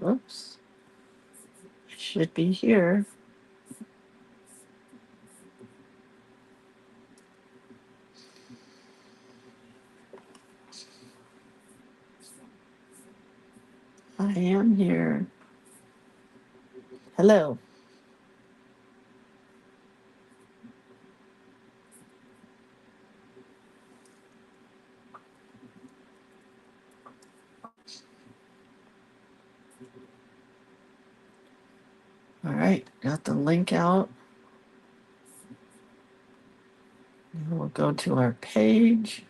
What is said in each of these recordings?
Oops. Should be here. I am here. Hello. All right. Got the link out. Now we'll go to our page.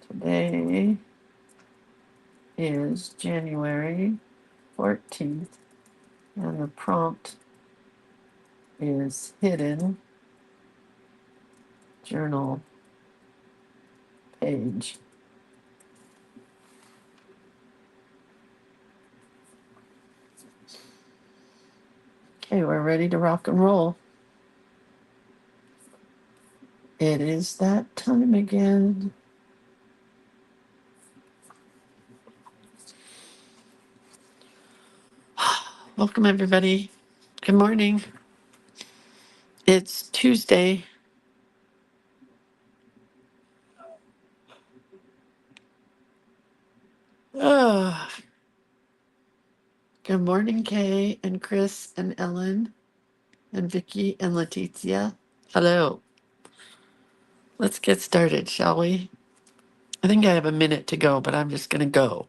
Today is January 14th, and the prompt is hidden journal page. Okay, we're ready to rock and roll. It is that time again. Welcome, everybody. Good morning. It's Tuesday. Oh, good morning, Kay and Chris and Ellen and Vicky and Leticia. Hello. Let's get started, shall we? I think I have a minute to go, but I'm just going to go.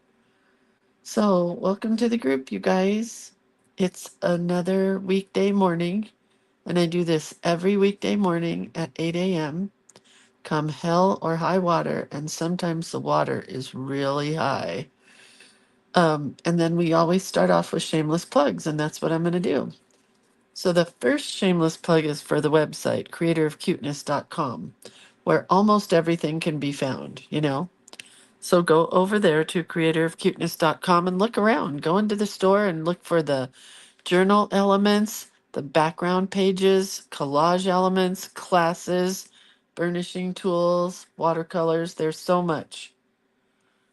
So, welcome to the group, you guys. It's another weekday morning, and I do this every weekday morning at 8 a.m. Come hell or high water, and sometimes the water is really high. And then we always start off with shameless plugs, and that's what I'm going to do. So the first shameless plug is for the website, creatorofcuteness.com, where almost everything can be found, you know? So go over there to creatorofcuteness.com and look around. Go into the store and look for the journal elements, the background pages, collage elements, classes, burnishing tools, watercolors. There's so much.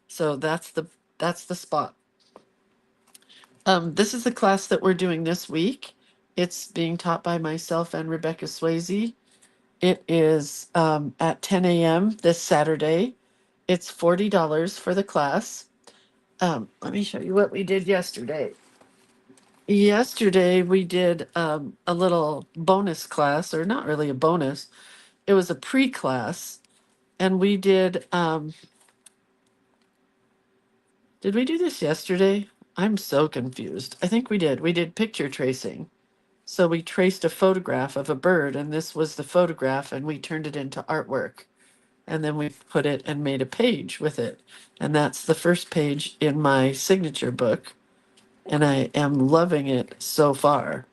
So that's the spot. This is the class that we're doing this week. It's being taught by myself and Rebecca Swayze. It is at 10 a.m. this Saturday. It's $40 for the class. Let me show you what we did yesterday. Yesterday we did a little bonus class, or not really a bonus. It was a pre-class, and we did we do this yesterday? I'm so confused. I think we did. We did picture tracing. So we traced a photograph of a bird, and this was the photograph, and we turned it into artwork. And then we put it and made a page with it. And that's the first page in my signature book. And I am loving it so far.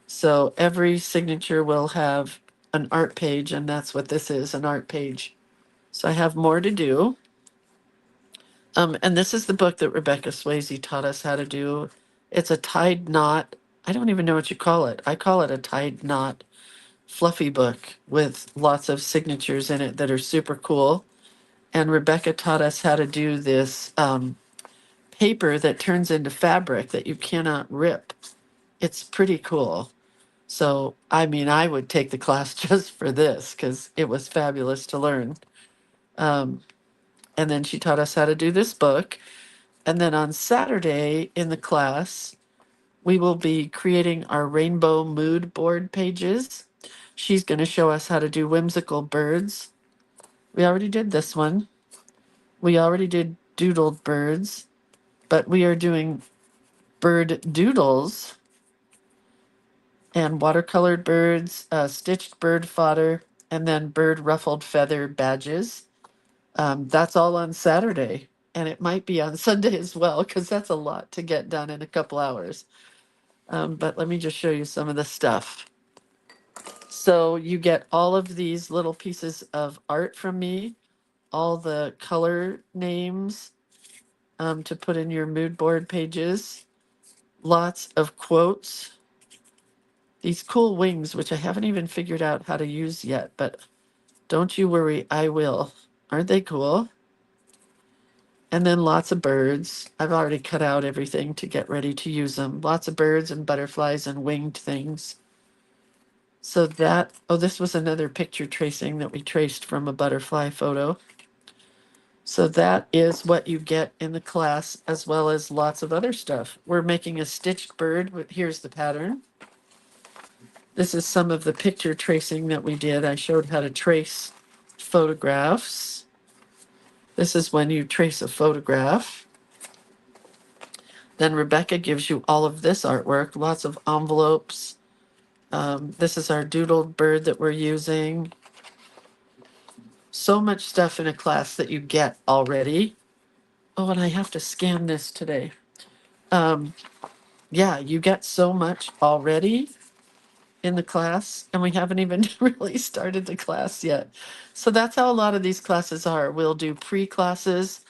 So every signature will have an art page, and that's what this is, an art page. So I have more to do. And this is the book that Rebecca Swayze taught us how to do. It's a tied knot. I don't even know what you call it. I call it a tied knot fluffy book with lots of signatures in it that are super cool. And Rebecca taught us how to do this paper that turns into fabric that you cannot rip. It's pretty cool. So, I mean, I would take the class just for this because it was fabulous to learn. Um, and then she taught us how to do this book. And then on Saturday in the class, we will be creating our rainbow mood board pages. She's going to show us how to do whimsical birds. We already did this one. We already did doodled birds, but we are doing bird doodles and watercolored birds, stitched bird fodder, and then bird ruffled feather badges. That's all on Saturday, and it might be on Sunday as well, because that's a lot to get done in a couple hours. But let me just show you some of the stuff. So you get all of these little pieces of art from me, all the color names to put in your mood board pages, lots of quotes, these cool wings, which I haven't even figured out how to use yet, but don't you worry, I will. Aren't they cool? And then lots of birds. I've already cut out everything to get ready to use them. Lots of birds and butterflies and winged things. So that, oh, this was another picture tracing that we traced from a butterfly photo. So that is what you get in the class, as well as lots of other stuff. We're making a stitched bird. Here's the pattern. This is some of the picture tracing that we did. I showed how to trace photographs. This is when you trace a photograph. Then Rebecca gives you all of this artwork, lots of envelopes. This is our doodled bird that we're using. So much stuff in a class that you get already. Oh, and I have to scan this today. Um, yeah, you get so much already in the class, and we haven't even really started the class yet. So that's how a lot of these classes are. We'll do pre-classes,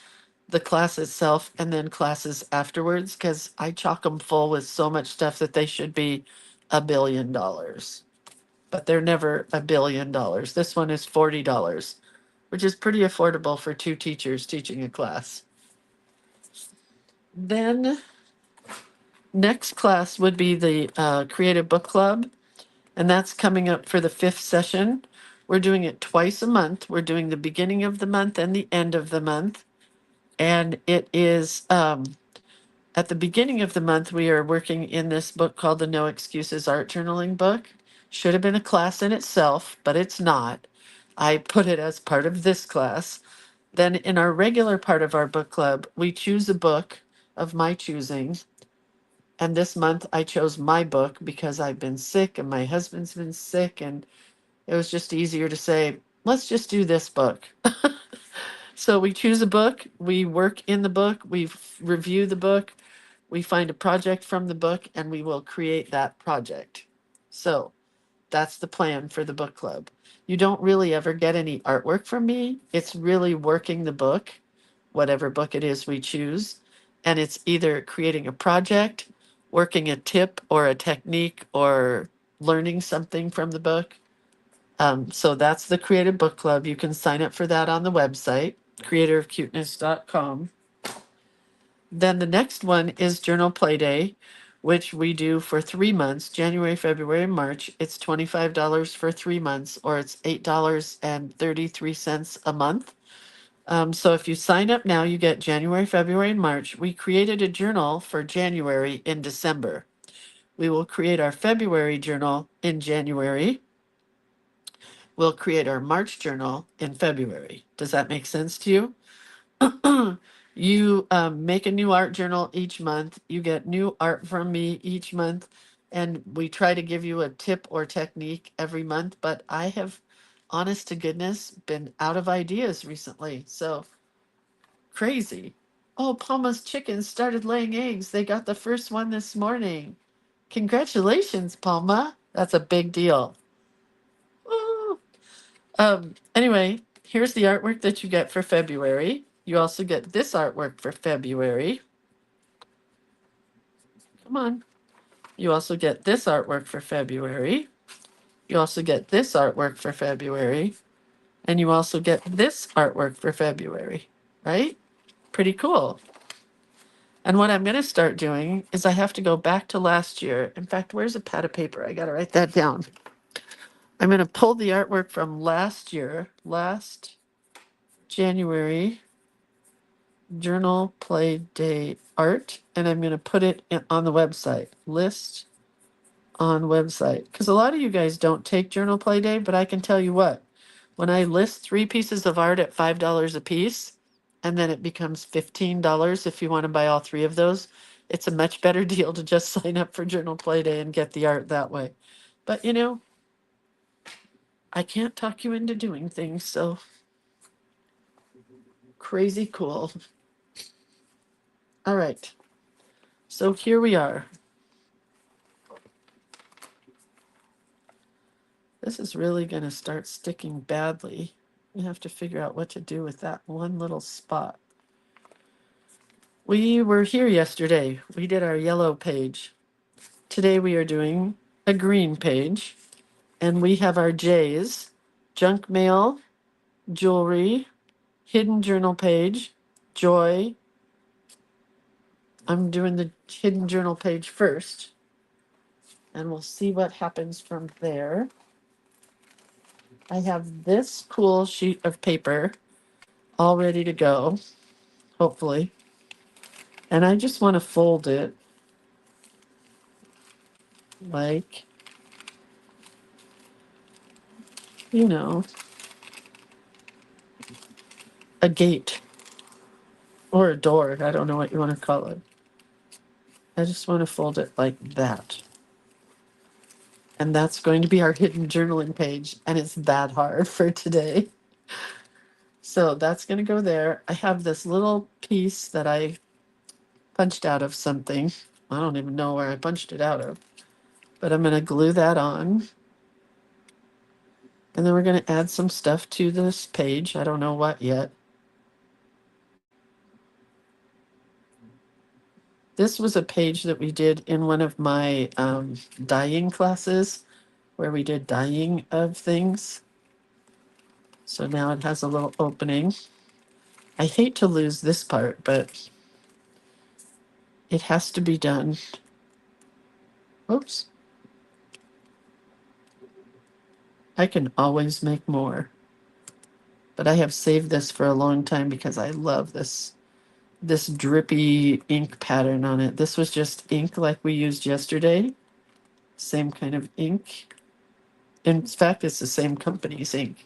the class itself, and then classes afterwards, because I chock them full with so much stuff that they should be $1 billion. But they're never $1 billion. This one is $40, which is pretty affordable for two teachers teaching a class. Then next class would be the Creative Book Club, and that's coming up for the 5th session. We're doing it twice a month. We're doing the beginning of the month and the end of the month. And it is at the beginning of the month, we are working in this book called the No Excuses Art Journaling book. Should have been a class in itself, but it's not. I put it as part of this class. Then in our regular part of our book club, we choose a book of my choosing. And this month I chose my book because I've been sick and my husband's been sick, and it was just easier to say, let's just do this book. So we choose a book, we work in the book, we review the book, we find a project from the book, and we will create that project. So that's the plan for the book club. You don't really ever get any artwork from me. It's really working the book, whatever book it is we choose. And it's either creating a project, working a tip or a technique, or learning something from the book. So that's the Creative Book Club. You can sign up for that on the website, creatorofcuteness.com. Then the next one is Journal Play Day, which we do for 3 months, January, February, and March. It's $25 for 3 months, or it's $8.33 a month. So if you sign up now, you get January, February, and March. We created a journal for January in December. We will create our February journal in January. We'll create our March journal in February. Does that make sense to you? You make a new art journal each month. You get new art from me each month. And we try to give you a tip or technique every month. But I have, honest to goodness, been out of ideas recently. So crazy. Oh, Palma's chickens started laying eggs. They got the first one this morning. Congratulations, Palma. That's a big deal. Woo. Anyway, here's the artwork that you get for February. You also get this artwork for February. Come on. You also get this artwork for February. You also get this artwork for February. And you also get this artwork for February, right? Pretty cool. And what I'm going to start doing is I have to go back to last year. In fact, where's a pad of paper? I got to write that down. I'm going to pull the artwork from last year, last January journal play day art, and I'm going to put it on the website. List on website. Because a lot of you guys don't take journal play day, but I can tell you what, when I list 3 pieces of art at $5 a piece, and then it becomes $15 if you want to buy all 3 of those, it's a much better deal to just sign up for journal play day and get the art that way. But you know, I can't talk you into doing things, so crazy cool. All right, so here we are. This is really going to start sticking badly. We have to figure out what to do with that one little spot. We were here yesterday. We did our yellow page. Today we are doing a green page. And we have our J's, junk mail, jewelry, hidden journal page, Joy, I'm doing the hidden journal page first, and we'll see what happens from there. I have this cool sheet of paper all ready to go, hopefully. And I just want to fold it like, you know, a gate or a door. I don't know what you want to call it. I just want to fold it like that. And that's going to be our hidden journaling page. And it's that hard for today. So that's going to go there. I have this little piece that I punched out of something. I don't even know where I punched it out of. But I'm going to glue that on. And then we're going to add some stuff to this page. I don't know what yet. This was a page that we did in one of my dyeing classes where we did dyeing of things. So now it has a little opening. I hate to lose this part, but it has to be done. Oops. I can always make more. But I have saved this for a long time because I love this drippy ink pattern on it. This was just ink like we used yesterday. Same kind of ink. In fact, it's the same company's ink.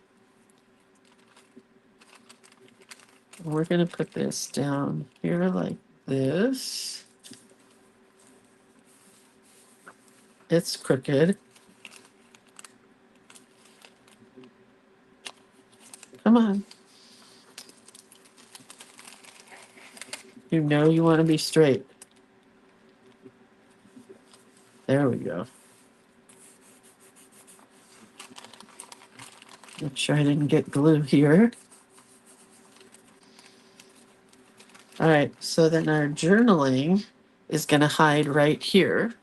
We're going to put this down here like this. It's crooked. Come on. You know you want to be straight. There we go. Make sure I didn't get glue here. All right, so then our journaling is going to hide right here.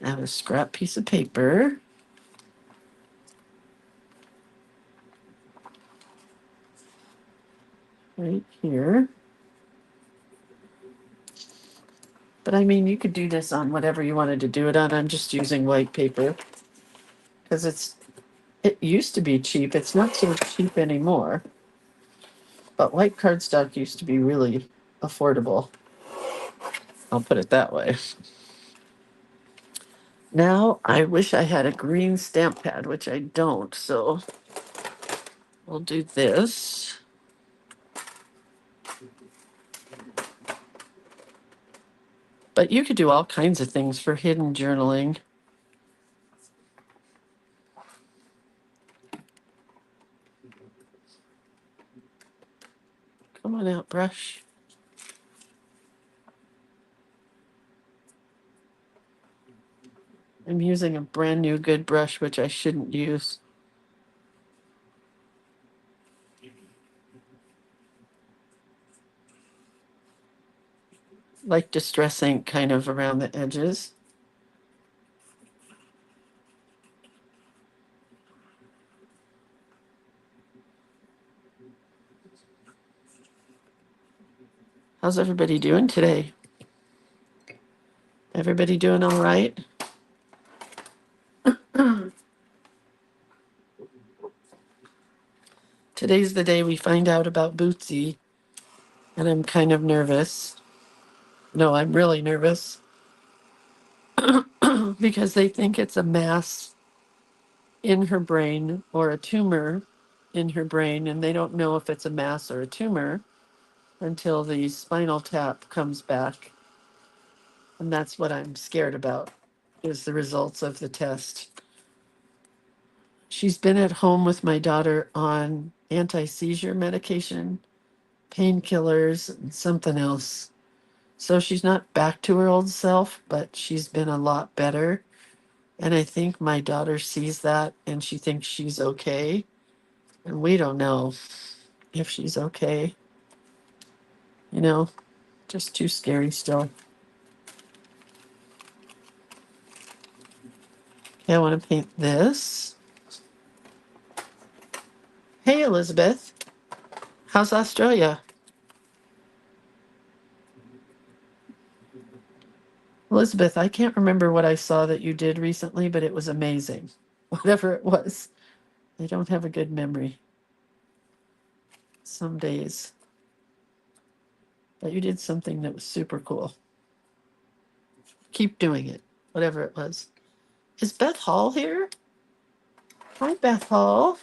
I have a scrap piece of paper. Right here. But I mean, you could do this on whatever you wanted to do it on. I'm just using white paper because it used to be cheap. It's not so cheap anymore. But white cardstock used to be really affordable. I'll put it that way. Now, I wish I had a green stamp pad, which I don't, so we'll do this. But you could do all kinds of things for hidden journaling. Come on out, brush. I'm using a brand new good brush, which I shouldn't use. Like distress ink kind of around the edges. How's everybody doing today? Everybody doing all right? Today's the day we find out about Bootsy, and I'm kind of nervous. No, I'm really nervous because they think it's a mass in her brain or a tumor in her brain, and they don't know if it's a mass or a tumor until the spinal tap comes back. And that's what I'm scared about, is the results of the test. She's been at home with my daughter on anti-seizure medication, painkillers, and something else. So she's not back to her old self, but she's been a lot better. And I think my daughter sees that and she thinks she's okay. And we don't know if she's okay. You know, just too scary still. Okay, I want to paint this. Hey, Elizabeth. How's Australia? Elizabeth, I can't remember what I saw that you did recently, but it was amazing. Whatever it was. I don't have a good memory some days. But you did something that was super cool. Keep doing it, whatever it was. Is Beth Hall here? Hi, Beth Hall.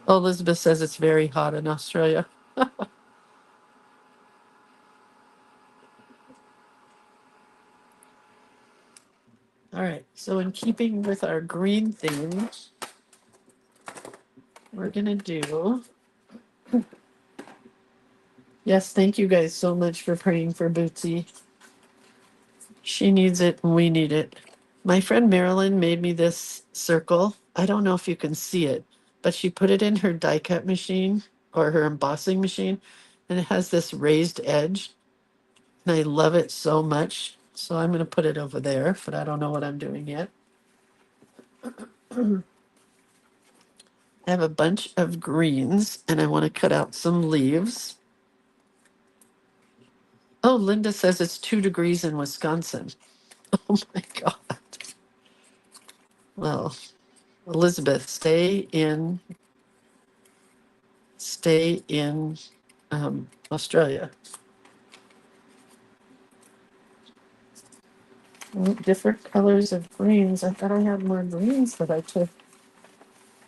Oh, Elizabeth says it's very hot in Australia. All right, so in keeping with our green theme, we're gonna do. Yes, thank you guys so much for praying for Bootsy. She needs it and we need it. My friend Marilyn made me this circle. I don't know if you can see it, but she put it in her die cut machine or her embossing machine, and it has this raised edge. And I love it so much. So I'm going to put it over there, but I don't know what I'm doing yet. I have a bunch of greens and I want to cut out some leaves. Oh, Linda says it's 2 degrees in Wisconsin. Oh my God. Well, Elizabeth, stay in Australia. Different colors of greens. I thought I had more greens that I took.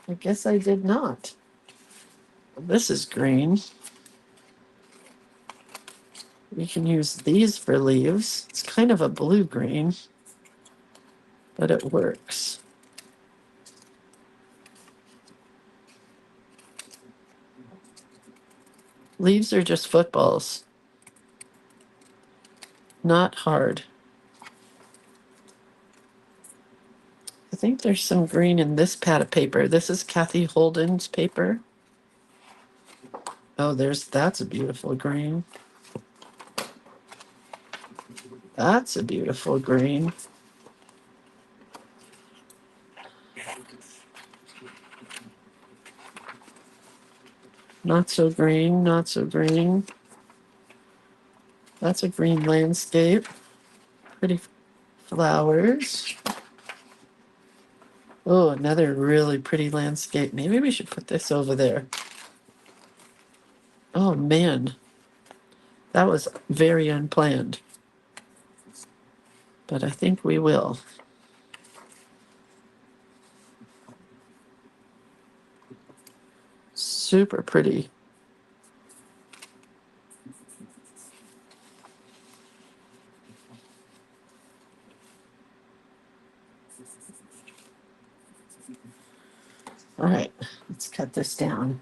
I guess I did not. This is green. We can use these for leaves. It's kind of a blue green, but it works. Leaves are just footballs. Not hard. I think there's some green in this pad of paper. This is Kathy Holden's paper. Oh, that's a beautiful green. That's a beautiful green. Not so green, not so green. That's a green landscape. Pretty flowers. Oh, another really pretty landscape. Maybe we should put this over there. Oh man, that was very unplanned. But I think we will. Super pretty. All right, let's cut this down.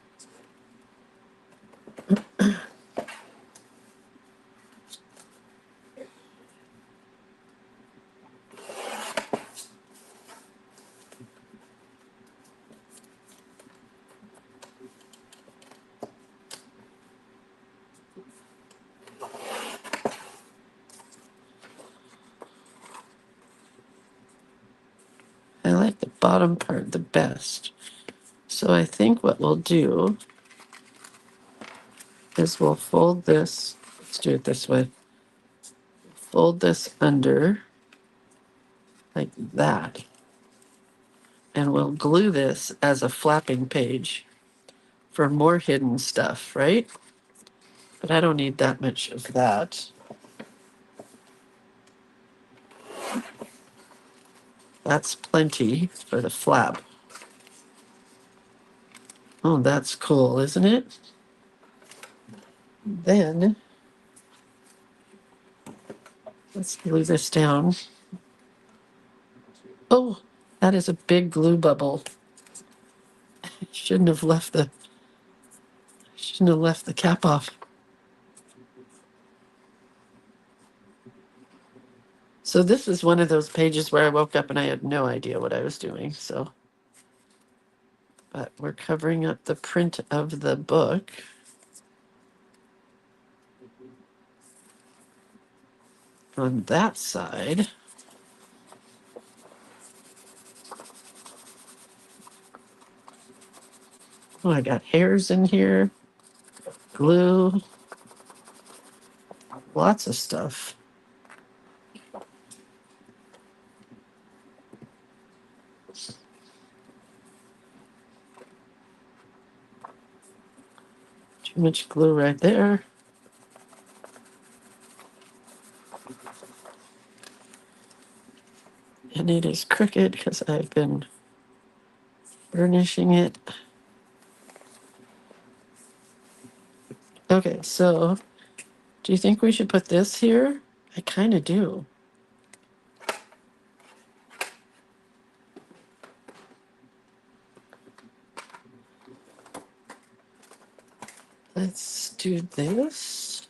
I like the bottom part the best. So I think what we'll do is we'll fold this. Let's do it this way. Fold this under like that. And we'll glue this as a flapping page for more hidden stuff, right? But I don't need that much of that. That's plenty for the flap. Oh, that's cool, isn't it? Then let's glue this down. Oh, that is a big glue bubble. Shouldn't have left the cap off. So this is one of those pages where I woke up and I had no idea what I was doing. So, but we're covering up the print of the book. On that side, Oh, I got hairs in here, glue, lots of stuff. Too much glue right there. And it is crooked because I've been burnishing it. Okay, so do you think we should put this here? I kind of do. Let's do this.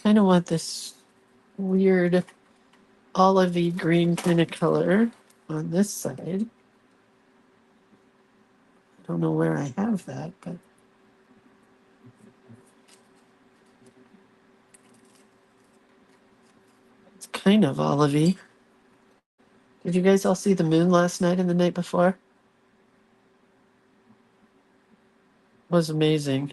Kind of want this weird olivey green kind of color on this side. I don't know where I have that, but it's kind of olivey. Did you guys all see the moon last night and the night before? It was amazing.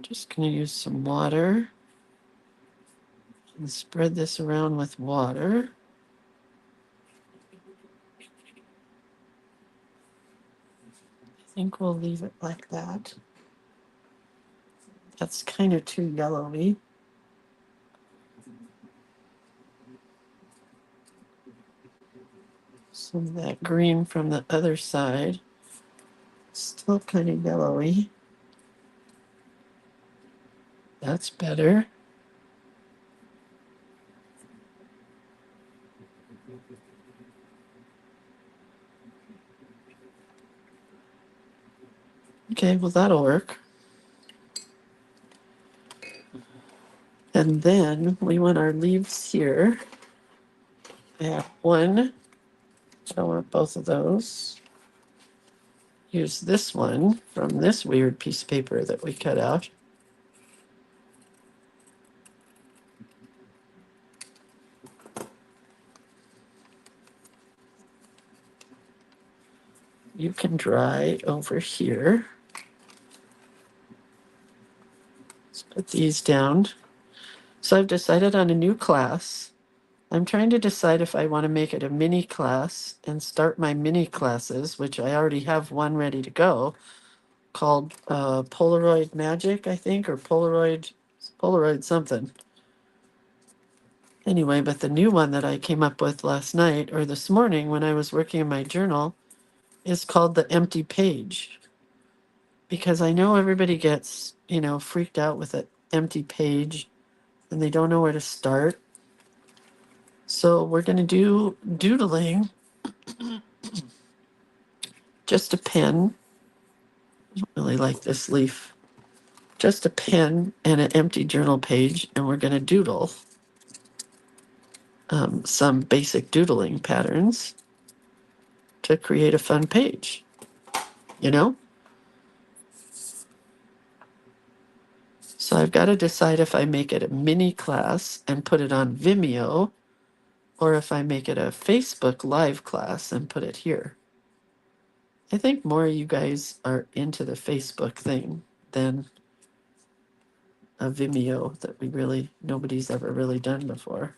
Just gonna use some water and spread this around with water. I think we'll leave it like that. That's kind of too yellowy. Some of that green from the other side. Still kind of yellowy. That's better. Okay, well, that'll work. And then we want our leaves here. I have one. So I want both of those. Use this one from this weird piece of paper that we cut out. You can dry over here. Let's put these down. So I've decided on a new class. I'm trying to decide if I want to make it a mini class and start my mini classes, which I already have one ready to go, called Polaroid Magic, I think, or Polaroid something. Anyway, but the new one that I came up with last night or this morning when I was working in my journal is called the empty page. Because I know everybody gets, freaked out with an empty page and they don't know where to start. So we're going to do doodling, just a pen. I don't really like this leaf. Just a pen and an empty journal page, and we're going to doodle some basic doodling patterns to create a fun page, you know? So I've got to decide if I make it a mini class and put it on Vimeo, or if I make it a Facebook live class and put it here. I think more of you guys are into the Facebook thing than a Vimeo that nobody's ever really done before.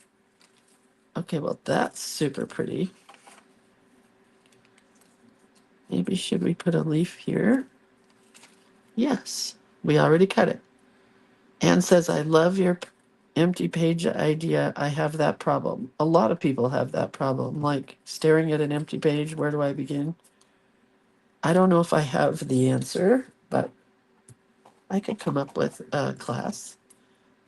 Okay, well, that's super pretty. Maybe should we put a leaf here? Yes, we already cut it. Anne says, I love your empty page idea. I have that problem. A lot of people have that problem, like staring at an empty page. Where do I begin? I don't know if I have the answer, but I could come up with a class.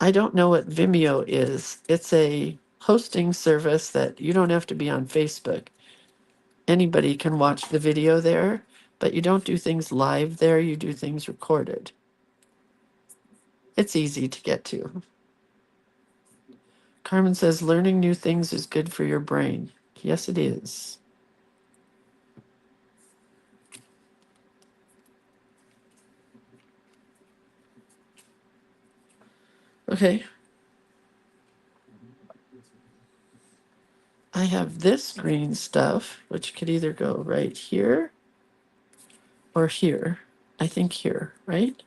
I don't know what Vimeo is. It's a hosting service that you don't have to be on Facebook. Anybody can watch the video there, but you don't do things live there, you do things recorded. It's easy to get to. Carmen says learning new things is good for your brain. Yes, it is. Okay. I have this green stuff, which could either go right here or here. I think here, right?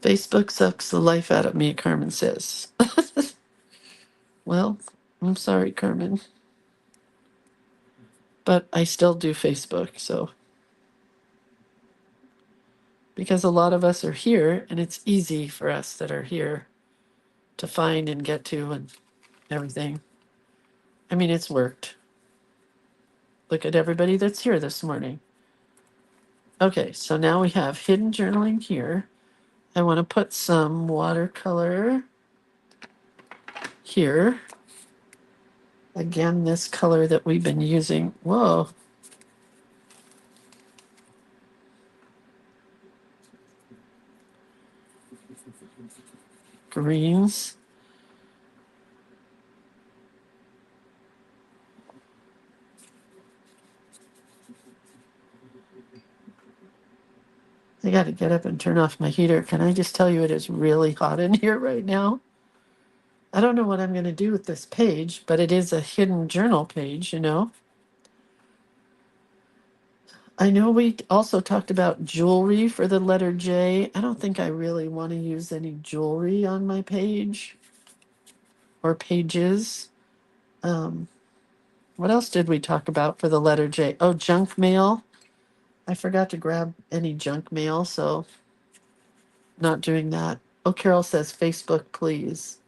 Facebook sucks the life out of me, Carmen says. Well, I'm sorry, Carmen, but I still do Facebook, so because a lot of us are here and it's easy for us that are here to find and get to and everything. I mean, it's worked. Look at everybody that's here this morning. Okay, so now we have hidden journaling here. I want to put some watercolor here. Again, this color that we've been using. Whoa. Greens. I got to get up and turn off my heater. Can I just tell you it is really hot in here right now? I don't know what I'm going to do with this page, but it is a hidden journal page, you know. I know we also talked about jewelry for the letter J. I don't think I really want to use any jewelry on my page or pages. Um, what else did we talk about for the letter J? Oh, junk mail. I forgot to grab any junk mail, so not doing that. Oh, Carol says Facebook, please.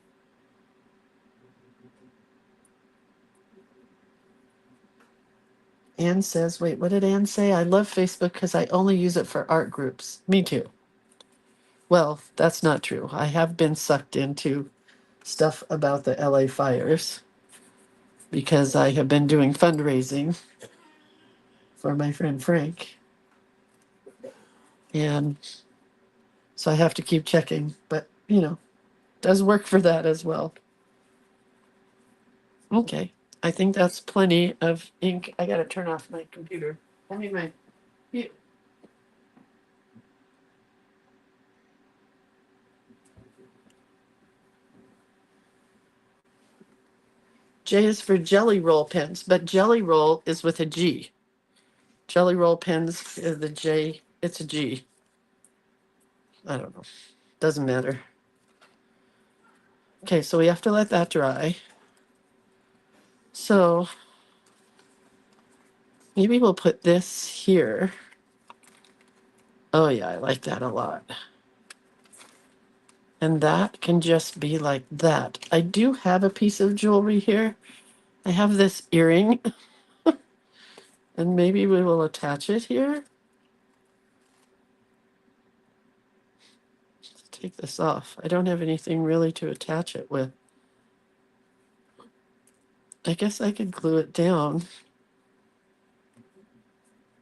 Anne says, wait, what did Anne say? I love Facebook because I only use it for art groups. Me too. Well, that's not true. I have been sucked into stuff about the LA fires because I have been doing fundraising for my friend Frank. And so I have to keep checking, but you know, does work for that as well. Okay. I think that's plenty of ink. I got to turn off my computer. I mean, my. J is for jelly roll pens, but jelly roll is with a G. Jelly roll pens is the J, it's a G. I don't know. Doesn't matter. Okay, so we have to let that dry. So maybe we'll put this here. Oh, yeah, I like that a lot. And that can just be like that. I do have a piece of jewelry here. I have this earring, and maybe we will attach it here. Let's take this off. I don't have anything really to attach it with. I guess I could glue it down.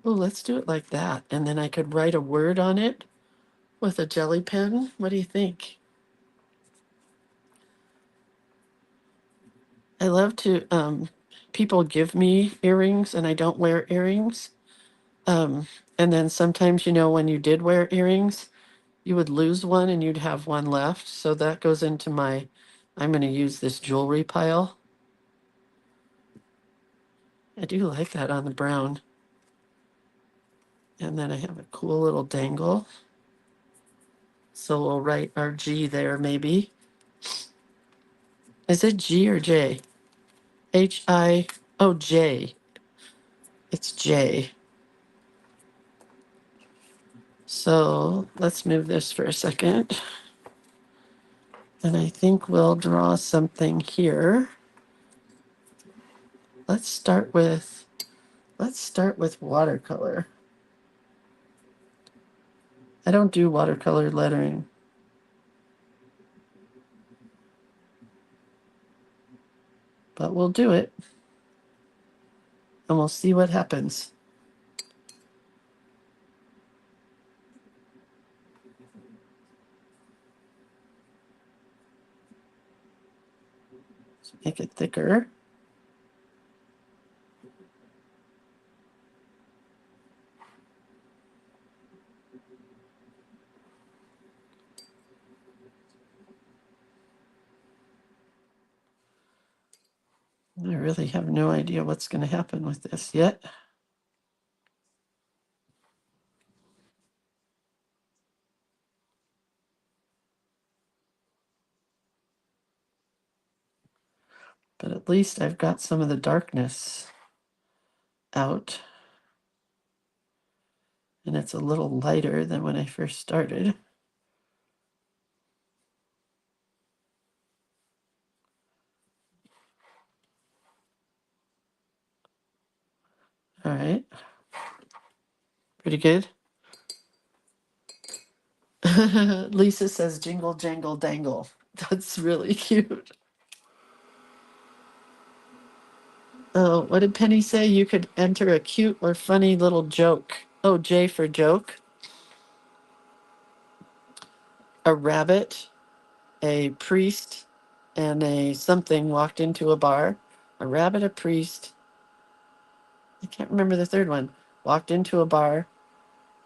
Oh, let's do it like that. And then I could write a word on it with a jelly pen. What do you think? I love to, people give me earrings and I don't wear earrings. Um, and then sometimes, you know, when you did wear earrings, you would lose one and you'd have one left. So that goes into my, I'm going to use this jewelry pile. I do like that on the brown. And then I have a cool little dangle. So we'll write our G there maybe. Is it G or J? H-I, oh, J. It's J. So let's move this for a second. And I think we'll draw something here. Let's start with watercolor. I don't do watercolor lettering. But we'll do it. And we'll see what happens. Let's make it thicker. I really have no idea what's going to happen with this yet. But at least I've got some of the darkness out. And it's a little lighter than when I first started. All right. Pretty good. Lisa says jingle, jangle, dangle. That's really cute. Oh, what did Penny say? You could enter a cute or funny little joke. Oh, J for joke. A rabbit, a priest, and a something walked into a bar. A rabbit, a priest. I can't remember the third one. Walked into a bar,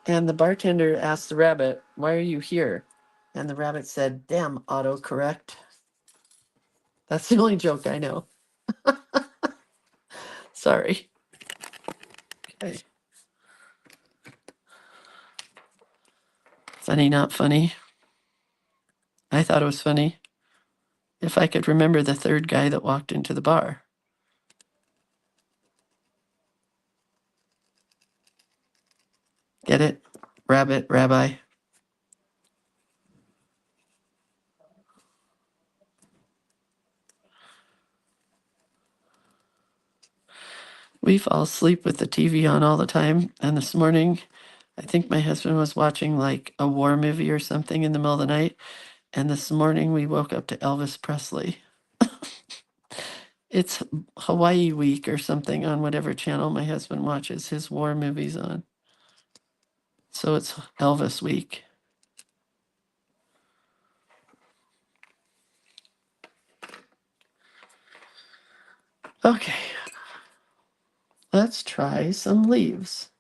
and the bartender asked the rabbit, "Why are you here?" And the rabbit said, "Damn autocorrect." That's the only joke I know. Sorry. Okay. Funny, not funny. I thought it was funny. If I could remember the third guy that walked into the bar. Get it? Rabbit, rabbi. We fall asleep with the TV on all the time. And this morning, I think my husband was watching like a war movie or something in the middle of the night. And this morning we woke up to Elvis Presley. It's Hawaii week or something on whatever channel my husband watches his war movies on. So it's Elvis week. Okay. Let's try some leaves.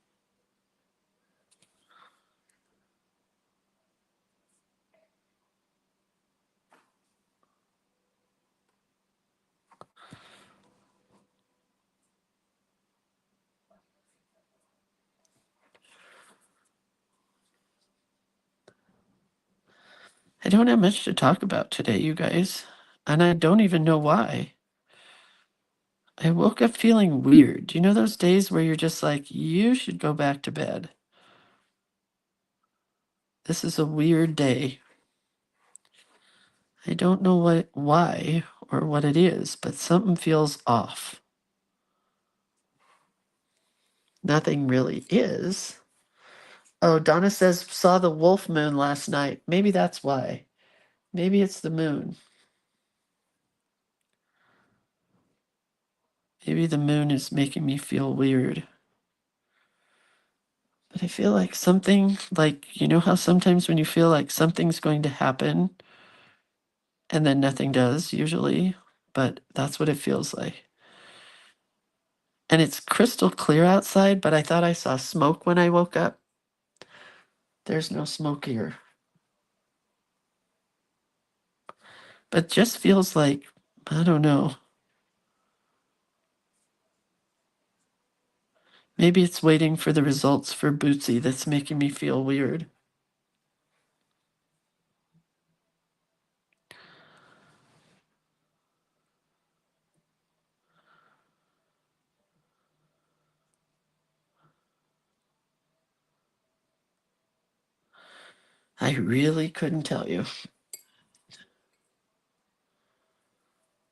I don't have much to talk about today, you guys. And I don't even know why. I woke up feeling weird. You know those days where you're just like, you should go back to bed? This is a weird day. I don't know why or what it is, but something feels off. Nothing really is. Oh, Donna says saw the wolf moon last night. Maybe that's why. Maybe it's the moon. Maybe the moon is making me feel weird. But I feel like something, like, you know how sometimes when you feel like something's going to happen and then nothing does usually, but that's what it feels like. And it's crystal clear outside, but I thought I saw smoke when I woke up. There's no smoke here. But just feels like, I don't know. Maybe it's waiting for the results for Bootsy that's making me feel weird. I really couldn't tell you.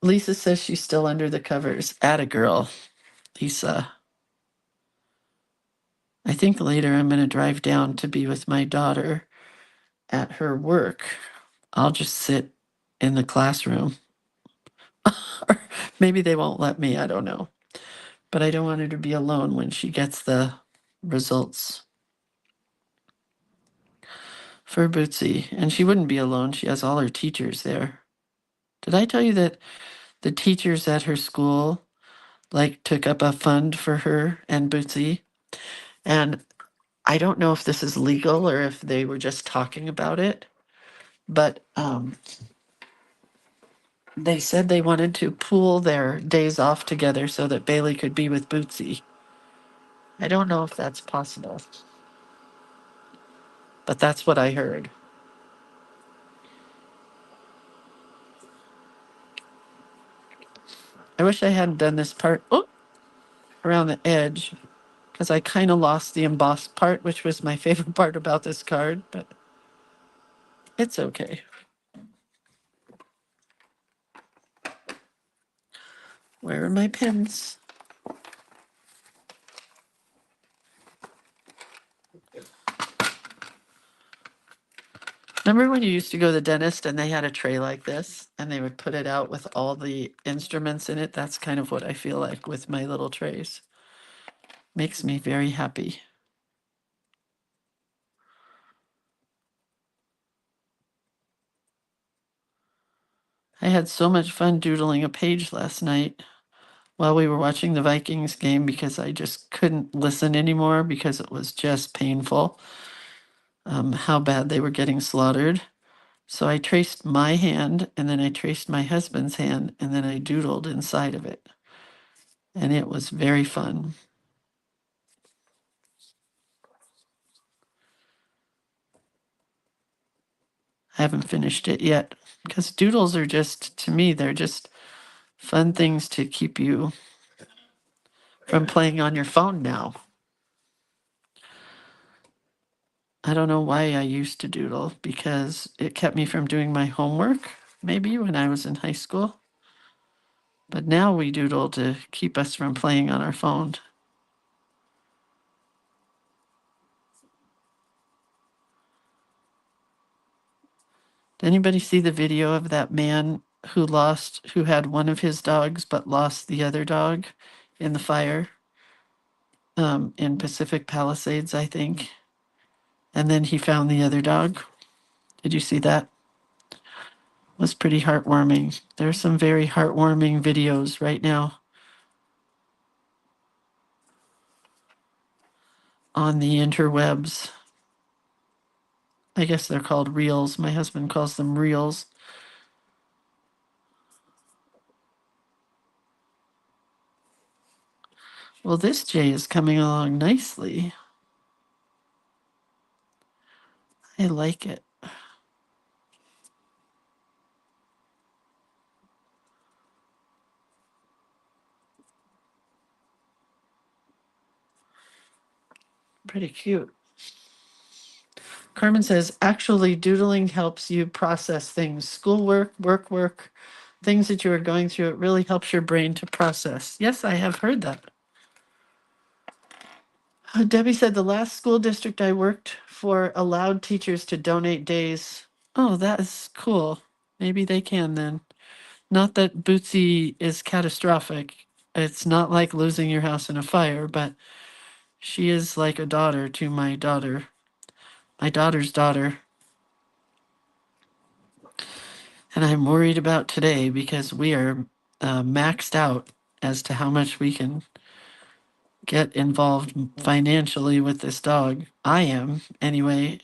Lisa says she's still under the covers. Atta girl, Lisa. I think later I'm going to drive down to be with my daughter at her work. I'll just sit in the classroom. Or maybe they won't let me, I don't know. But I don't want her to be alone when she gets the results for Bootsy. And she wouldn't be alone. She has all her teachers there. Did I tell you that the teachers at her school like took up a fund for her and Bootsy? And I don't know if this is legal or if they were just talking about it, but they said they wanted to pool their days off together so that Bailey could be with Bootsy. I don't know if that's possible, but that's what I heard. I wish I hadn't done this part around the edge because I kind of lost the embossed part, which was my favorite part about this card, but it's okay. Where are my pens? Remember when you used to go to the dentist and they had a tray like this and they would put it out with all the instruments in it? That's kind of what I feel like with my little trays. Makes me very happy. I had so much fun doodling a page last night while we were watching the Vikings game because I just couldn't listen anymore because it was just painful how bad they were getting slaughtered. So I traced my hand and then I traced my husband's hand and then I doodled inside of it. And it was very fun. I haven't finished it yet because doodles are just, to me, they're just fun things to keep you from playing on your phone now. I don't know why I used to doodle because it kept me from doing my homework, maybe when I was in high school. But now we doodle to keep us from playing on our phone. Did anybody see the video of that man who had one of his dogs but lost the other dog in the fire in Pacific Palisades, I think? And then he found the other dog. Did you see that? It was pretty heartwarming. There's some very heartwarming videos right now on the interwebs. I guess they're called reels. My husband calls them reels. Well, this J is coming along nicely. I like it. Pretty cute. Carmen says, actually, doodling helps you process things. Schoolwork, work, things that you are going through. It really helps your brain to process. Yes, I have heard that. Debbie said the last school district I worked for allowed teachers to donate days. Oh, that is cool. Maybe they can then. Not that Bootsy is catastrophic. It's not like losing your house in a fire, but she is like a daughter to my daughter's daughter. And I'm worried about today because we are maxed out as to how much we can get involved financially with this dog. I am, anyway.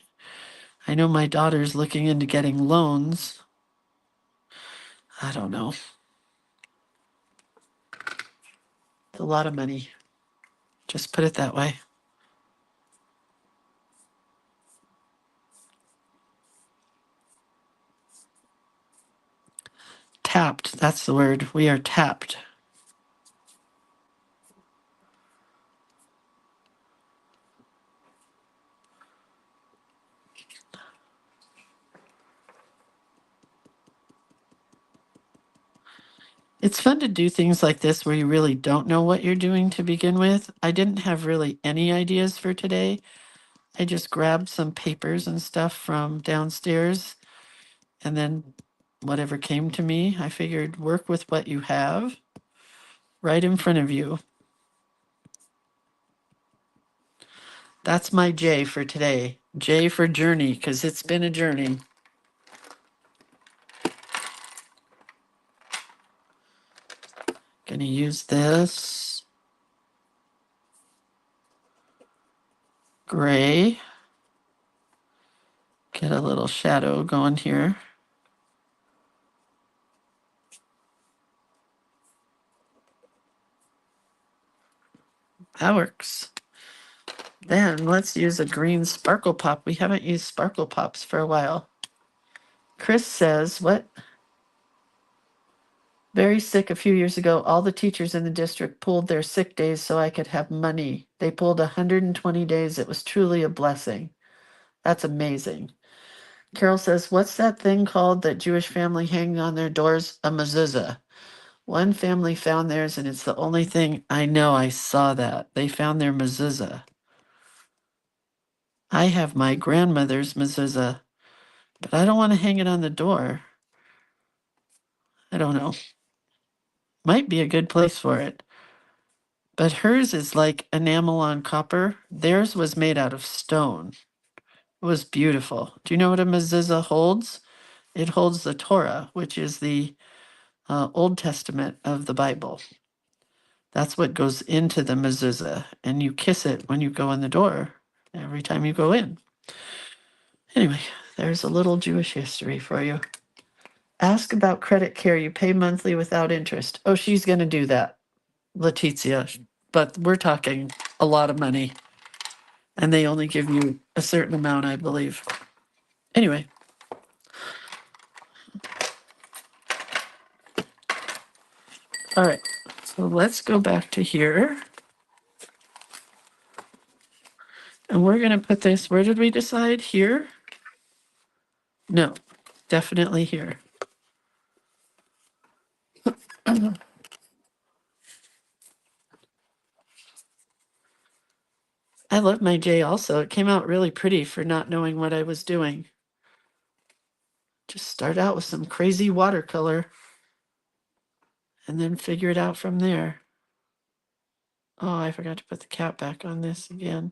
I know my daughter's looking into getting loans. I don't know. It's a lot of money. Just put it that way. Tapped. That's the word. We are tapped. It's fun to do things like this where you really don't know what you're doing to begin with. I didn't have really any ideas for today. I just grabbed some papers and stuff from downstairs and then whatever came to me, I figured work with what you have right in front of you. That's my J for today. J for journey, because it's been a journey. Gonna use this gray. Get a little shadow going here. That works. Then let's use a green sparkle pop. We haven't used sparkle pops for a while. Chris says, what? Very sick a few years ago. All the teachers in the district pulled their sick days so I could have money. They pulled 120 days. It was truly a blessing. That's amazing. Carol says, what's that thing called that Jewish family hang on their doors? A mezuzah. One family found theirs, and it's the only thing I know. I saw that. They found their mezuzah. I have my grandmother's mezuzah, but I don't want to hang it on the door. I don't know. Might be a good place for it. But hers is like enamel on copper. Theirs was made out of stone. It was beautiful. Do you know what a mezuzah holds? It holds the Torah, which is the Old Testament of the Bible. That's what goes into the mezuzah, and you kiss it when you go in the door every time you go in. Anyway, there's a little Jewish history for you. Ask about credit care. You pay monthly without interest. Oh, she's going to do that, Letizia. But we're talking a lot of money, and they only give you a certain amount, I believe. Anyway. All right. So let's go back to here. And we're going to put this, where did we decide? Here? No, definitely here. I love my J also. It came out really pretty for not knowing what I was doing. Just start out with some crazy watercolor and then figure it out from there. Oh, I forgot to put the cap back on this again.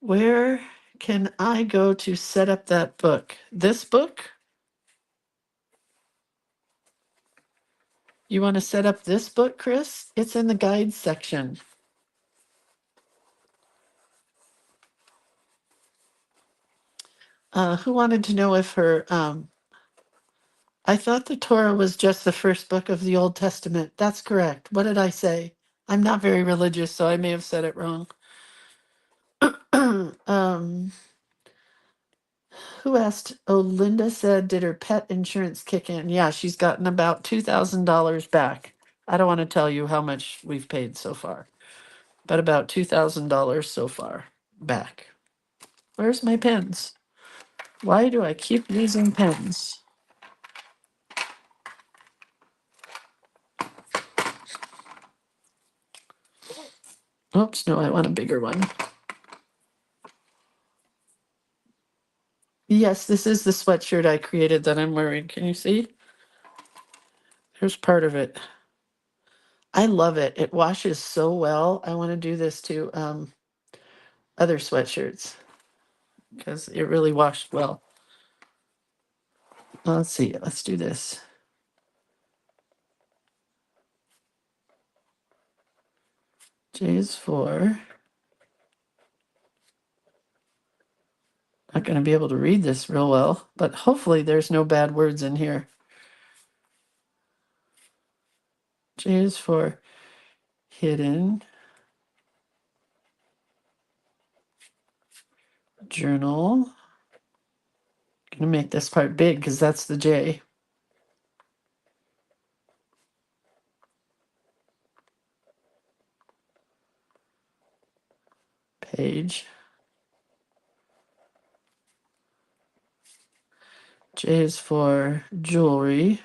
Where can I go to set up that book? This book? You want to set up this book, Chris? It's in the guides section. Who wanted to know if her, I thought the Torah was just the first book of the Old Testament. That's correct. What did I say? I'm not very religious, so I may have said it wrong. Who asked? Oh, Linda said, did her pet insurance kick in? Yeah, she's gotten about $2,000 back. I don't want to tell you how much we've paid so far, but about $2,000 so far back. Where's my pens? Why do I keep losing pens? Oops, no, I want a bigger one. Yes, this is the sweatshirt I created that I'm wearing. Can you see? Here's part of it. I love it. It washes so well. I want to do this to other sweatshirts because it really washed well. Let's see. Let's do this. J is for. Not going to be able to read this real well, but hopefully there's no bad words in here. J is for hidden journal. Going to make this part big because that's the J. Page. J is for jewelry.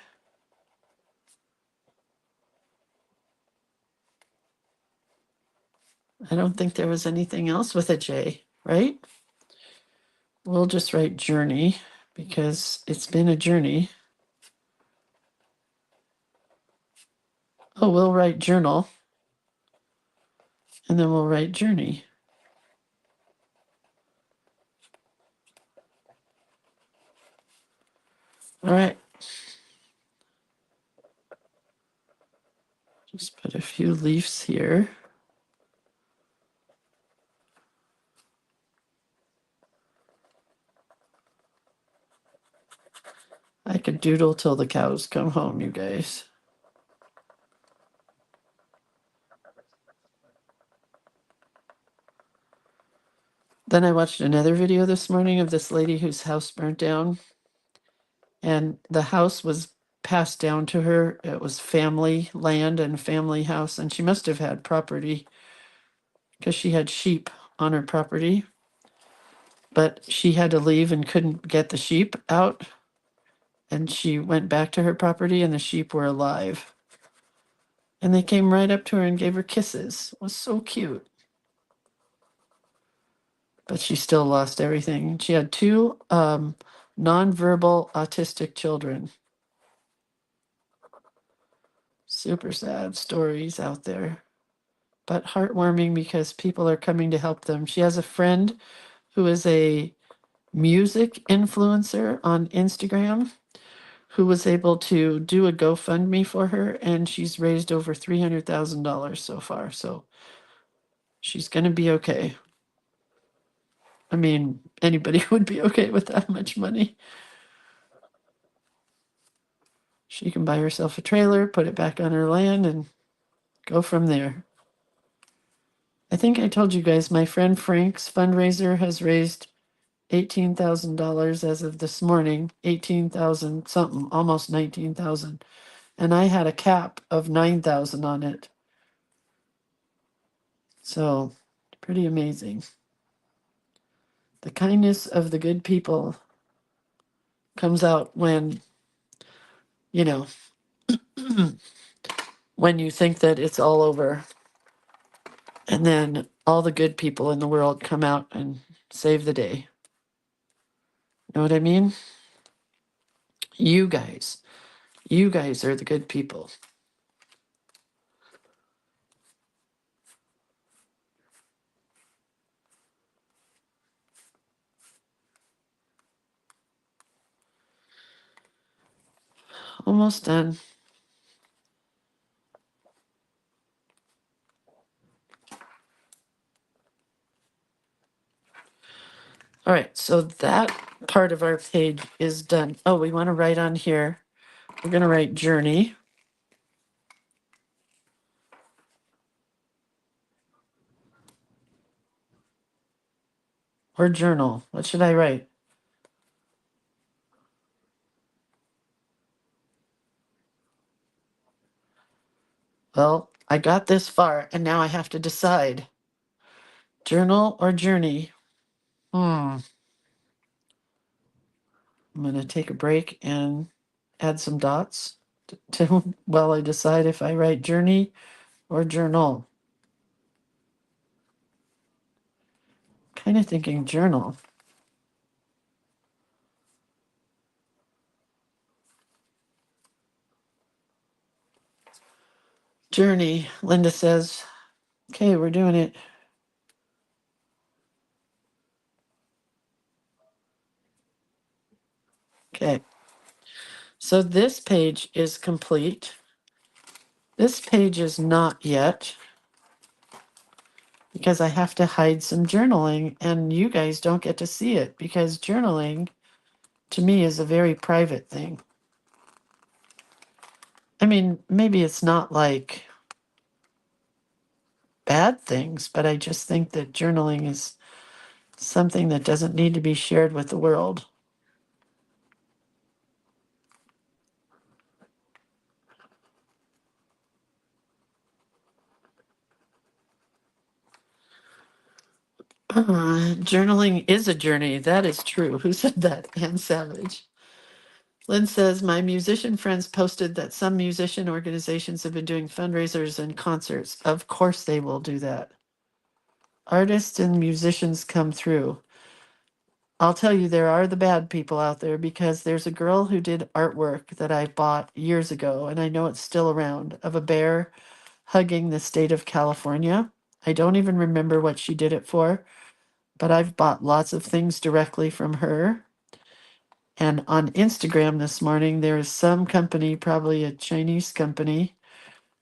I don't think there was anything else with a J, right? We'll just write journey because it's been a journey. Oh, we'll write journal and then we'll write journey. All right. Just put a few leaves here. I could doodle till the cows come home, you guys. Then I watched another video this morning of this lady whose house burnt down, and the house was passed down to her. It was family land and family house, and she must have had property because she had sheep on her property, but she had to leave and couldn't get the sheep out, and she went back to her property and the sheep were alive. And they came right up to her and gave her kisses. It was so cute. But she still lost everything. She had two nonverbal autistic children. Super sad stories out there, but heartwarming because people are coming to help them. She has a friend who is a music influencer on Instagram who was able to do a GoFundMe for her, and she's raised over $300,000 so far. So she's going to be okay. I mean, anybody would be okay with that much money. She can buy herself a trailer, put it back on her land, and go from there. I think I told you guys my friend Frank's fundraiser has raised $18,000 as of this morning, 18,000 something, almost 19,000. And I had a cap of 9,000 on it. So pretty amazing. The kindness of the good people comes out when, you know, when you think that it's all over. And then all the good people in the world come out and save the day. Know what I mean? You guys are the good people. Almost done. All right, so that part of our page is done. Oh, we want to write on here. We're going to write journey. Or journal. What should I write? Well, I got this far and now I have to decide. Journal or journey? I'm going to take a break and add some dots to while I decide if I write journey or journal. Kind of thinking journal. Journey, Linda says. Okay, we're doing it. Okay. So this page is complete. This page is not yet because I have to hide some journaling and you guys don't get to see it because journaling to me is a very private thing. I mean, maybe it's not like bad things, but I just think that journaling is something that doesn't need to be shared with the world. Journaling is a journey. That is true. Who said that? Ann Savage. Lynn says, my musician friends posted that some musician organizations have been doing fundraisers and concerts. Of course they will do that. Artists and musicians come through. I'll tell you, there are the bad people out there because there's a girl who did artwork that I bought years ago, and I know it's still around, of a bear hugging the state of California. I don't even remember what she did it for, but I've bought lots of things directly from her. And on Instagram this morning, there is some company, probably a Chinese company,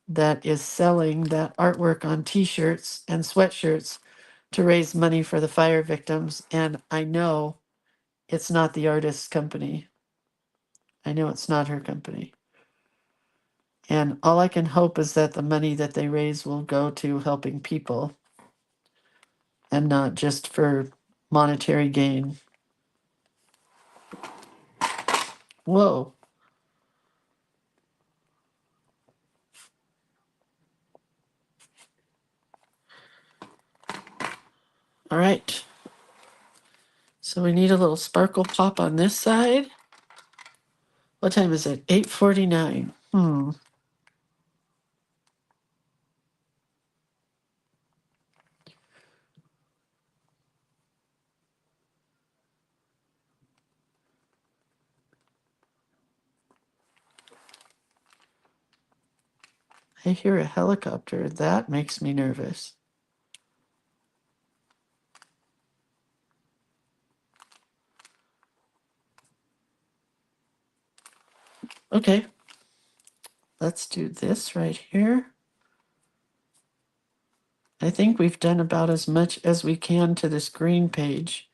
that is selling that artwork on t-shirts and sweatshirts to raise money for the fire victims. And I know it's not the artist's company. I know it's not her company. And all I can hope is that the money that they raise will go to helping people and not just for monetary gain. Whoa. All right. So we need a little sparkle pop on this side. What time is it? 8:49. I hear a helicopter. That makes me nervous. Okay. Let's do this right here. I think we've done about as much as we can to this green page.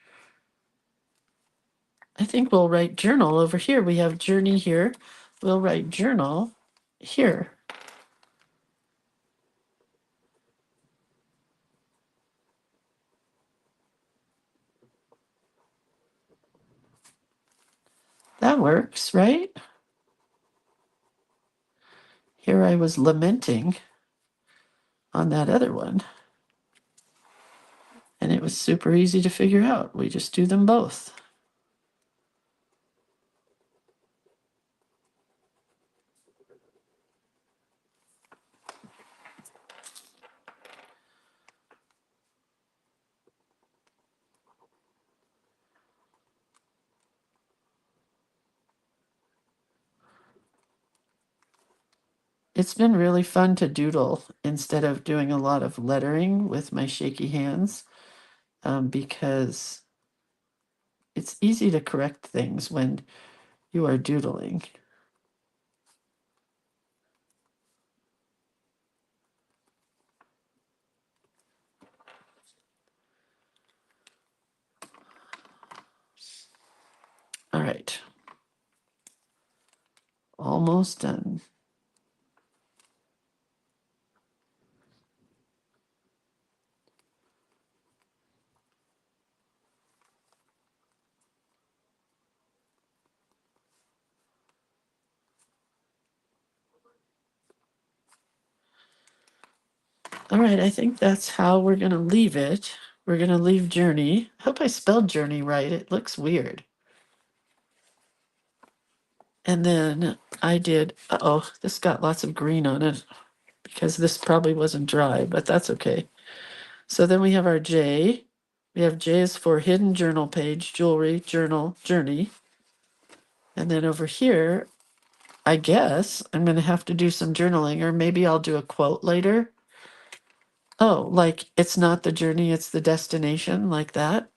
I think we'll write journal over here. We have journey here. We'll write journal here. That works, right? Here I was lamenting on that other one. And it was super easy to figure out. We just do them both. It's been really fun to doodle instead of doing a lot of lettering with my shaky hands, because it's easy to correct things when you are doodling. All right. Almost done. All right, I think that's how we're going to leave it. We're going to leave journey. I hope I spelled journey right. It looks weird. And then I did, uh-oh, this got lots of green on it because this probably wasn't dry, but that's okay. So then we have our J. We have J is for hidden journal page, jewelry, journal, journey. And then over here, I guess I'm going to have to do some journaling, or maybe I'll do a quote later. Oh, like it's not the journey, it's the destination, like that.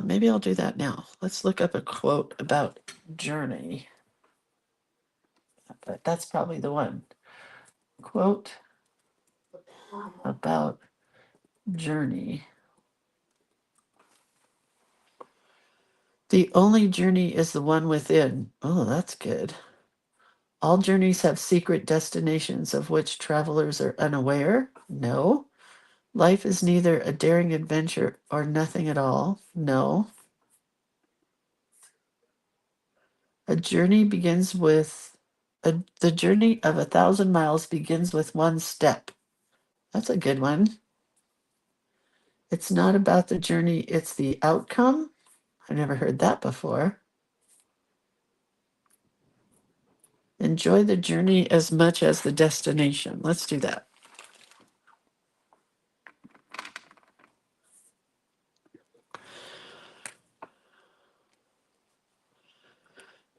Maybe I'll do that now. Let's look up a quote about journey. But that's probably the one. Quote about journey. The only journey is the one within. Oh, that's good. All journeys have secret destinations of which travelers are unaware. No. Life is neither a daring adventure or nothing at all. No. A journey begins with the journey of 1,000 miles begins with one step. That's a good one. It's not about the journey, it's the outcome. I've never heard that before. Enjoy the journey as much as the destination. Let's do that.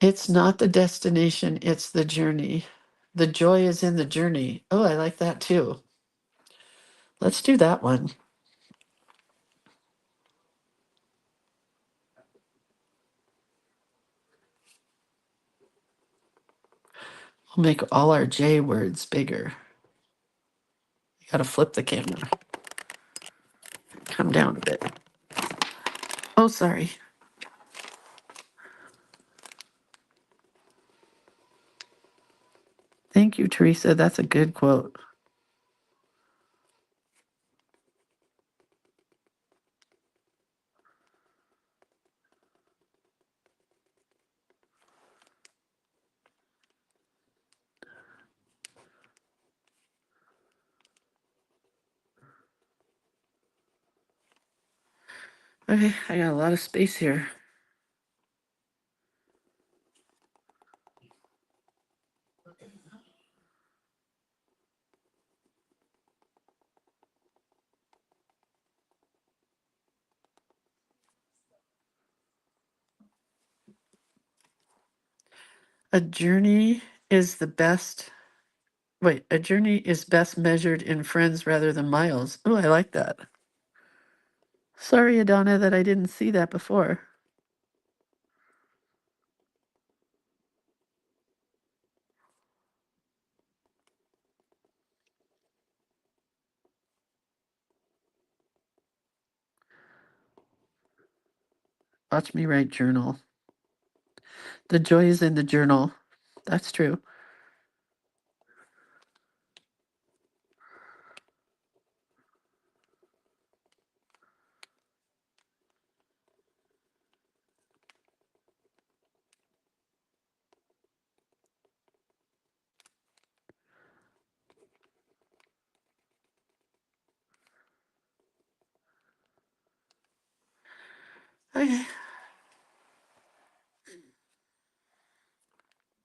It's not the destination, it's the journey. The joy is in the journey. Oh, I like that too. Let's do that one. We'll make all our J words bigger. You gotta flip the camera. Come down a bit. Oh, sorry. Thank you, Teresa. That's a good quote. Okay, I got a lot of space here. A journey is the best. Wait, a journey is best measured in friends rather than miles. Oh, I like that. Sorry, Adonna, that I didn't see that before. Watch me write journal. The joy is in the journal. That's true. Okay.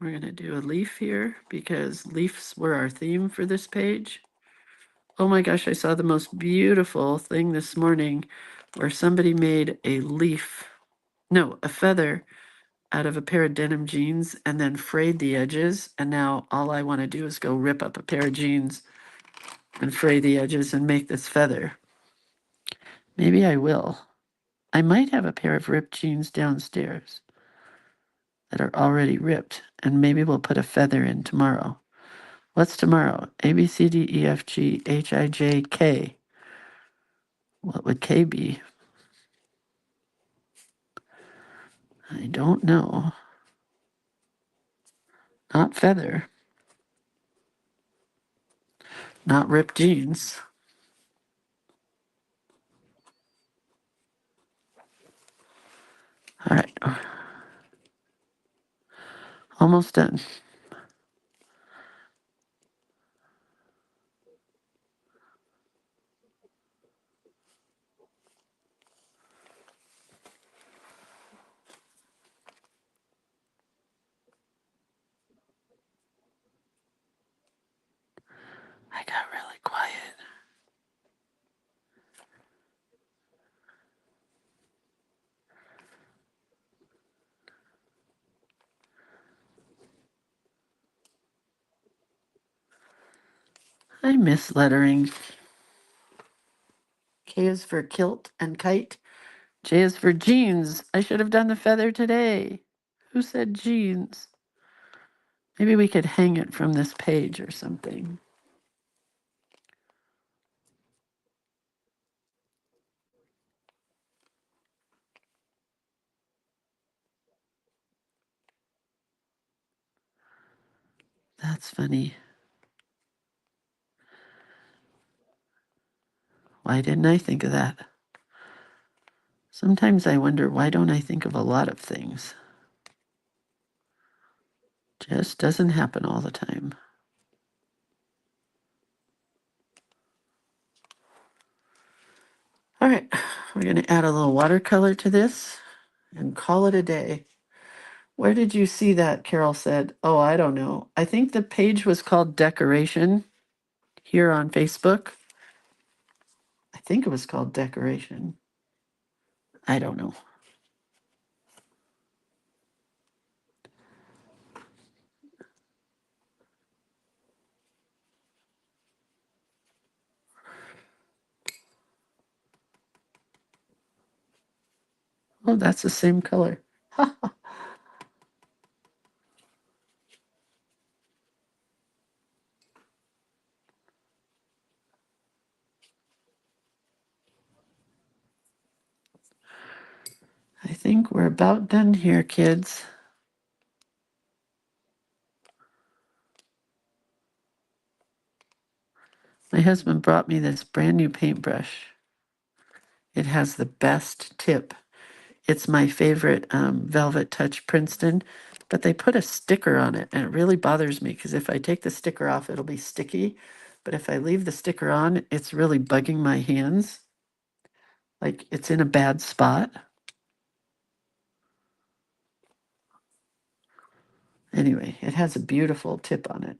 We're going to do a leaf here because leaves were our theme for this page. Oh my gosh, I saw the most beautiful thing this morning where somebody made a leaf, no, a feather out of a pair of denim jeans and then frayed the edges. And now all I want to do is go rip up a pair of jeans and fray the edges and make this feather. Maybe I will. I might have a pair of ripped jeans downstairs that are already ripped, and maybe we'll put a feather in tomorrow. What's tomorrow? A, B, C, D, E, F, G, H, I, J, K. What would K be? I don't know. Not feather. Not ripped jeans. All right. Almost done. I got really quiet. I miss lettering. K is for kilt and kite. J is for jeans. I should have done the feather today. Who said jeans? Maybe we could hang it from this page or something. That's funny. Why didn't I think of that? Sometimes I wonder, why don't I think of a lot of things? Just doesn't happen all the time. All right, we're going to add a little watercolor to this and call it a day. Where did you see that? Carol said. Oh, I don't know. I think the page was called Decoration here on Facebook. I think it was called Decoration. I don't know. Oh, that's the same color. I think we're about done here, kids. My husband brought me this brand new paintbrush. It has the best tip. It's my favorite Velvet Touch Princeton, but they put a sticker on it, and it really bothers me because if I take the sticker off, it'll be sticky. But if I leave the sticker on, it's really bugging my hands. Like it's in a bad spot. Anyway, it has a beautiful tip on it.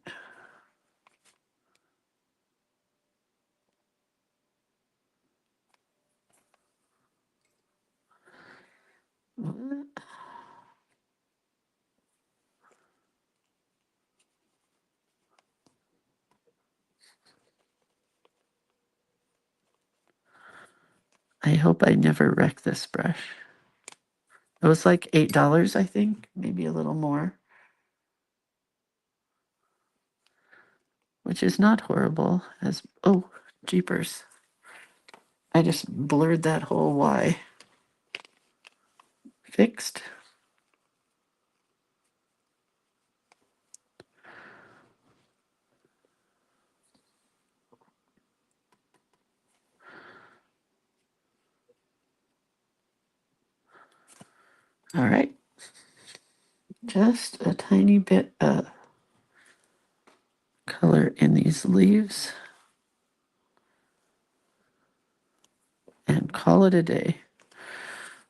I hope I never wreck this brush. It was like $8, I think, maybe a little more, which is not horrible. As oh, jeepers! I just blurred that whole Y. Fixed. All right. Just a tiny bit of color in these leaves and call it a day.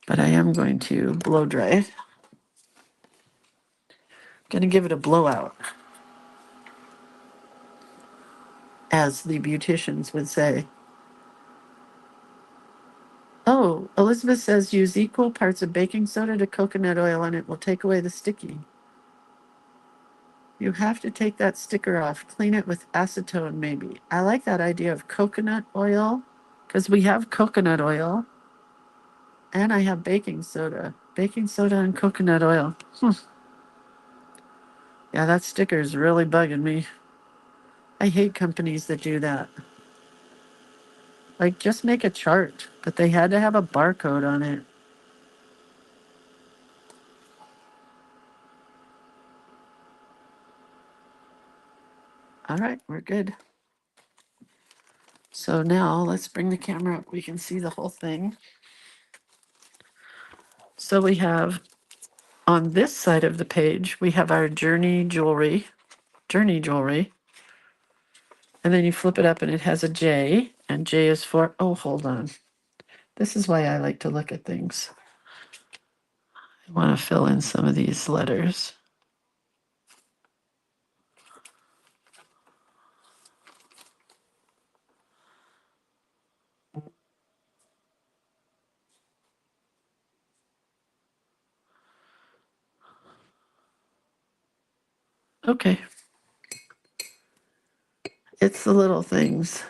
But I am going to blow dry it. Going to give it a blowout, as the beauticians would say. Oh, Elizabeth says use equal parts of baking soda to coconut oil and it will take away the sticky. You have to take that sticker off. Clean it with acetone, maybe. I like that idea of coconut oil because we have coconut oil and I have baking soda. Baking soda and coconut oil. Yeah, that sticker is really bugging me. I hate companies that do that. Like, just make a chart, but they had to have a barcode on it. All right, we're good. So now let's bring the camera up. We can see the whole thing. So we have on this side of the page, we have our journey jewelry. And then you flip it up and it has a J, and J is for, oh, hold on. This is why I like to look at things. I want to fill in some of these letters. Okay. It's the little things.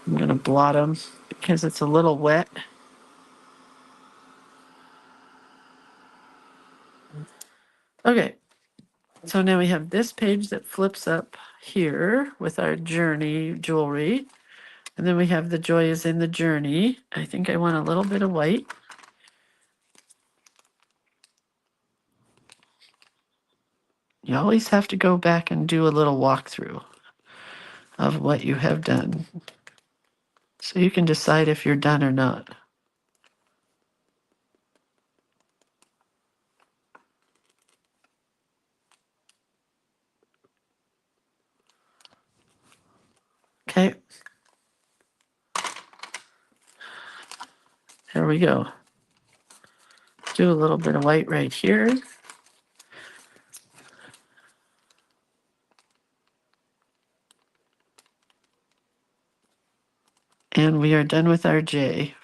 I'm going to blot them because it's a little wet. Okay. So now we have this page that flips up here with our journey jewelry. And then we have the joy is in the journey. I think I want a little bit of white. You always have to go back and do a little walkthrough of what you have done, so you can decide if you're done or not. Okay. There we go. Do a little bit of white right here. And we are done with our J.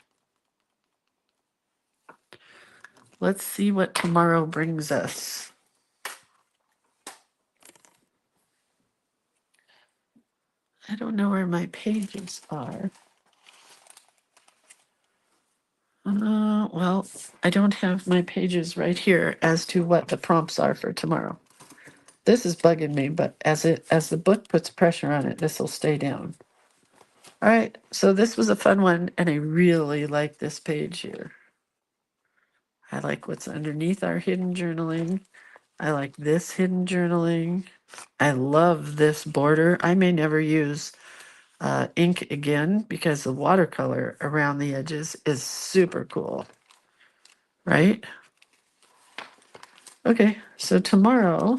Let's see what tomorrow brings us. I don't know where my pages are. Oh, well, I don't have my pages right here as to what the prompts are for tomorrow. This is bugging me, but as the book puts pressure on it, this will stay down. All right, so this was a fun one, and I really like this page here. I like what's underneath our hidden journaling. I like this hidden journaling. I love this border. I may never use ink again because the watercolor around the edges is super cool, right? Okay, so tomorrow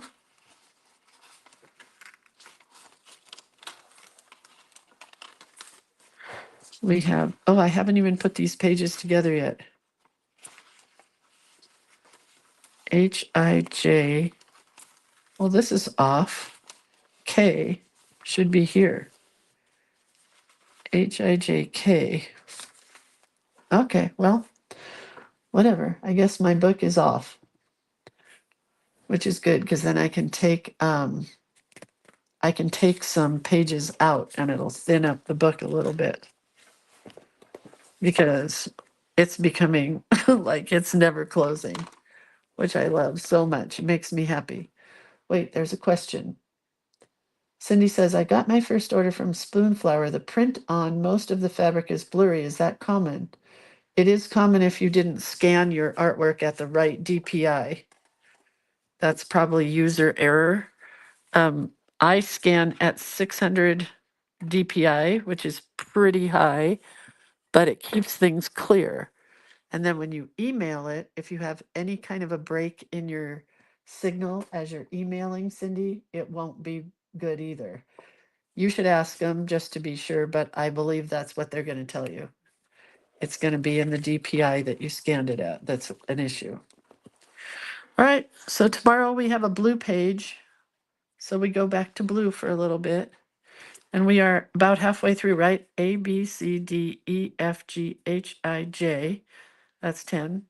we have, oh, I haven't even put these pages together yet. H-I-J, well, this is off. K should be here. H-I-J-K. Okay, well, whatever. I guess my book is off, which is good because then I can take some pages out and it'll thin up the book a little bit because it's becoming like it's never closing, which I love so much. It makes me happy. Wait, there's a question. Cindy says, I got my first order from Spoonflower. The print on most of the fabric is blurry. Is that common? It is common if you didn't scan your artwork at the right DPI. That's probably user error. I scan at 600 DPI, which is pretty high, but it keeps things clear. And then when you email it, if you have any kind of a break in your signal as you're emailing Cindy, it won't be good either. You should ask them just to be sure, but I believe that's what they're going to tell you. It's going to be in the DPI that you scanned it at. That's an issue. All right, so tomorrow we have a blue page. So we go back to blue for a little bit. And we are about halfway through, right? A, B, C, D, E, F, G, H, I, J. That's 10.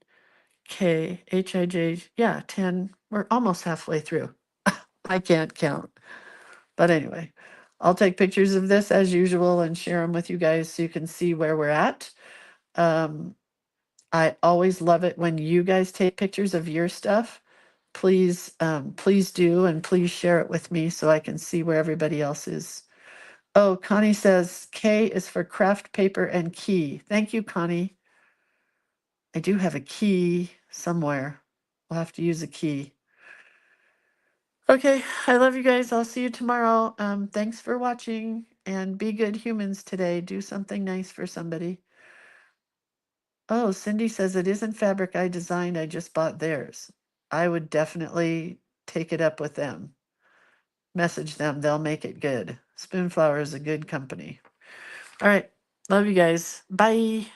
K, H, I, J. Yeah, 10. We're almost halfway through. I can't count. But anyway, I'll take pictures of this as usual and share them with you guys so you can see where we're at. I always love it when you guys take pictures of your stuff. Please, please do, and please share it with me so I can see where everybody else is. Oh, Connie says K is for craft paper and key. Thank you, Connie. I do have a key somewhere. We'll have to use a key. Okay, I love you guys. I'll see you tomorrow. Thanks for watching and be good humans today. Do something nice for somebody. Oh, Cindy says it isn't fabric I designed. I just bought theirs. I would definitely take it up with them. Message them. They'll make it good. Spoonflower is a good company. All right. Love you guys. Bye.